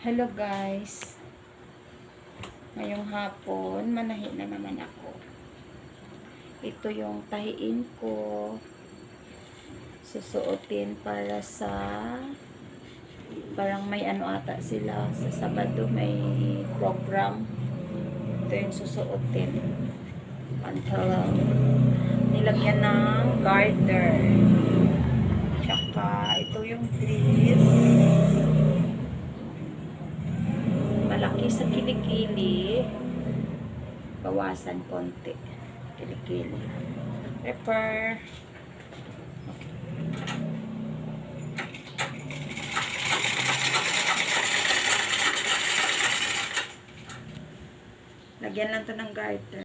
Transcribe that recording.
Hello guys. Ngayong hapon, manahi na naman ako. Ito yung tahiin ko. Susuotin para sa parang may ano ata sila sa Sabado, may program. Ito yung susuotin. Until nilagyan ng garter. Tsaka ito yung dress. Malaki sa kilikili, bawasan konti kilikili. Pepper. Okay. Lagyan lang to ng garter.